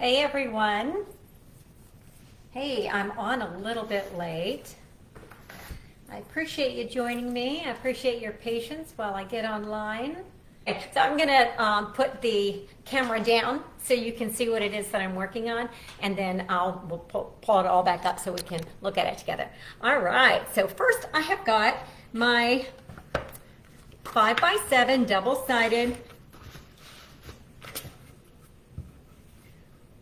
Hey everyone. Hey, I'm on a little bit late. I appreciate you joining me. I appreciate your patience while I get online. So I'm gonna put the camera down so you can see what it is that I'm working on, and then we'll pull it all back up so we can look at it together. All right, so first I have got my 5x7 double-sided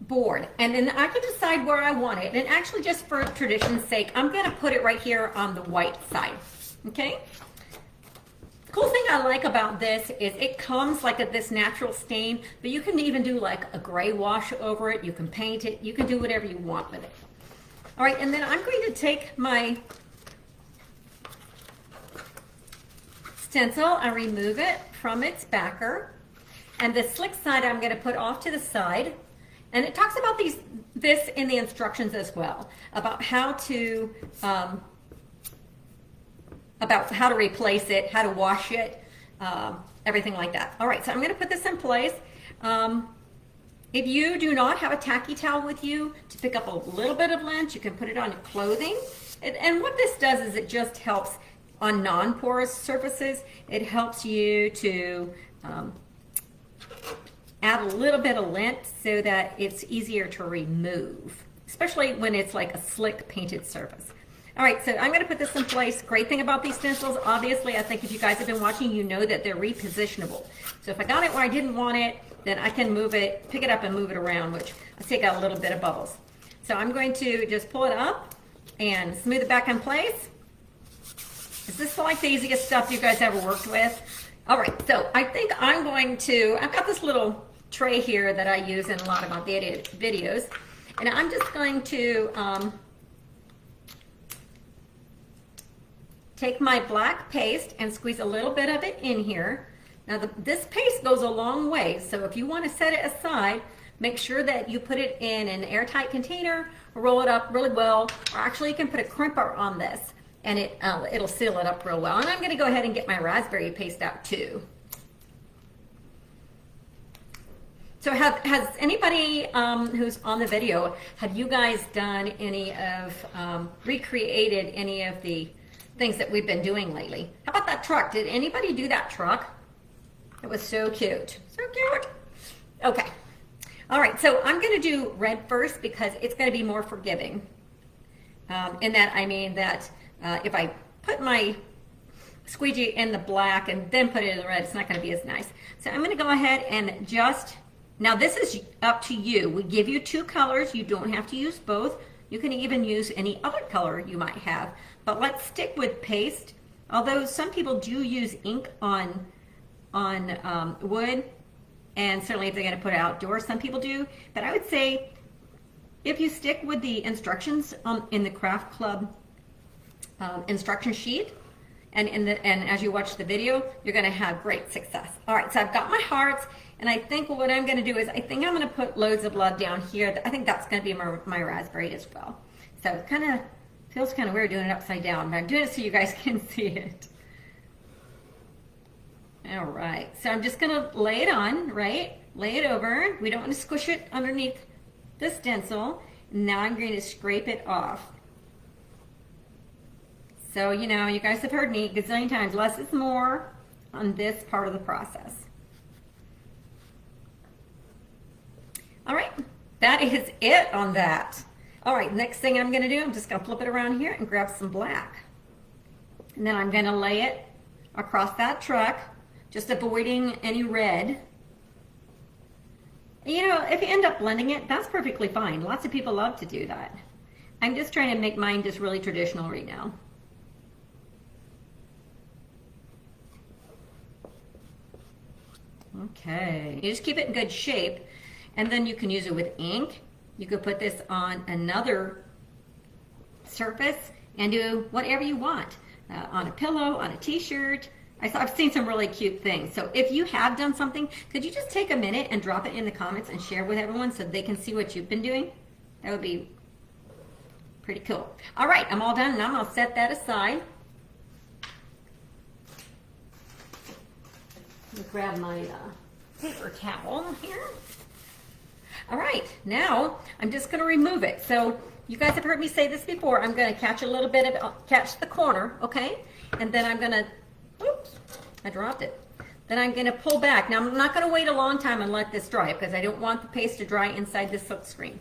board, and then I can decide where I want it. And actually, just for tradition's sake, I'm going to put it right here on the white side. Okay. The cool thing I like about this is it comes like this natural stain, but you can even do like a gray wash over it. You can paint it. You can do whatever you want with it. All right, and then I'm going to take my stencil and remove it from its backer, and the slick side I'm going to put off to the side. And it talks about this in the instructions as well, about how to replace it, how to wash it, everything like that. All right, so I'm going to put this in place. If you do not have a tacky towel with you to pick up a little bit of lint, you can put it on your clothing. And what this does is it just helps on non-porous surfaces. It helps you to add a little bit of lint so that it's easier to remove, especially when it's like a slick painted surface. All right, so I'm going to put this in place. Great thing about these stencils, obviously, I think if you guys have been watching, you know that they're repositionable. So if I got it where I didn't want it, then I can move it, pick it up and move it around, which I take out a little bit of bubbles. So I'm going to just pull it up and smooth it back in place. Is this like the easiest stuff you guys ever worked with? All right, so I think I'm going to, I've got this little tray here that I use in a lot of my videos, and I'm just going to take my black paste and squeeze a little bit of it in here. Now this paste goes a long way, so if you want to set it aside, make sure that you put it in an airtight container, roll it up really well, or actually you can put a crimper on this and it'll seal it up real well. And I'm going to go ahead and get my raspberry paste out too. So has anybody who's on the video, have you guys done any of, recreated any of the things that we've been doing lately? How about that truck? Did anybody do that truck? It was so cute. So cute. Okay. All right, so I'm going to do red first because it's going to be more forgiving. In that, I mean that if I put my squeegee in the black and then put it in the red, it's not going to be as nice. So I'm going to go ahead and just... Now this is up to you. We give you two colors. You don't have to use both. You can even use any other color you might have. But let's stick with paste. Although some people do use ink on wood, and certainly if they're going to put it outdoors, some people do. But I would say if you stick with the instructions in the Craft Club instruction sheet, and as you watch the video, you're going to have great success. All right, so I've got my hearts. And I think what I'm going to do is I think I'm going to put loads of blood down here. I think that's going to be my raspberry as well. So it kind of feels kind of weird doing it upside down, but I'm doing it so you guys can see it. All right. So I'm just going to lay it on, right? Lay it over. We don't want to squish it underneath the stencil. Now I'm going to scrape it off. So, you know, you guys have heard me a gazillion times, less is more on this part of the process. All right, that is it on that. All right, next thing I'm going to do, I'm just going to flip it around here and grab some black. And then I'm going to lay it across that truck, just avoiding any red. You know, if you end up blending it, that's perfectly fine. Lots of people love to do that. I'm just trying to make mine just really traditional right now. Okay, you just keep it in good shape. And then you can use it with ink. You could put this on another surface and do whatever you want. On a pillow, on a t-shirt. I've seen some really cute things. So if you have done something, could you just take a minute and drop it in the comments and share with everyone so they can see what you've been doing? That would be pretty cool. All right, I'm all done and I'm going to set that aside. Let me grab my paper towel here. All right, now I'm just going to remove it. So you guys have heard me say this before. I'm going to catch a little bit of, catch the corner, okay? And then I'm going to, oops, I dropped it. Then I'm going to pull back. Now I'm not going to wait a long time and let this dry because I don't want the paste to dry inside the silk screen.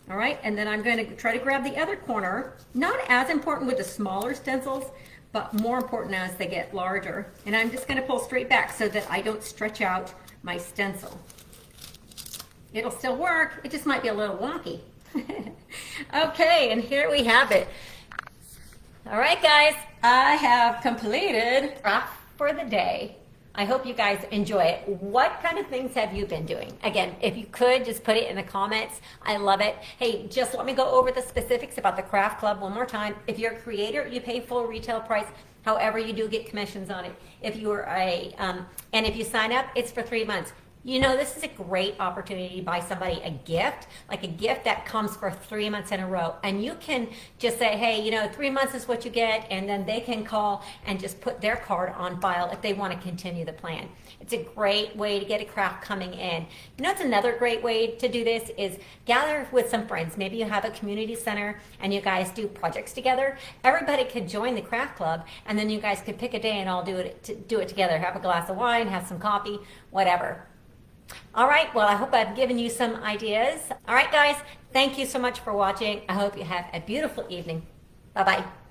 All right, and then I'm going to try to grab the other corner. Not as important with the smaller stencils, but more important as they get larger. And I'm just going to pull straight back so that I don't stretch out my stencil. It'll still work, it just might be a little wonky. Okay, and here we have it. All right, guys, I have completed craft for the day. I hope you guys enjoy it. What kind of things have you been doing? Again, if you could, just put it in the comments. I love it. Hey, just let me go over the specifics about the craft club one more time. If you're a creator, you pay full retail price. However, you do get commissions on it. If you are and if you sign up, it's for 3 months. You know, this is a great opportunity to buy somebody a gift, like a gift that comes for 3 months in a row. And you can just say, hey, you know, 3 months is what you get. And then they can call and just put their card on file if they want to continue the plan. It's a great way to get a craft coming in. You know, it's another great way to do this is gather with some friends. Maybe you have a community center and you guys do projects together. Everybody could join the craft club and then you guys could pick a day and all do it together. Have a glass of wine, have some coffee, whatever. All right, well, I hope I've given you some ideas. All right, guys, thank you so much for watching. I hope you have a beautiful evening. Bye-bye.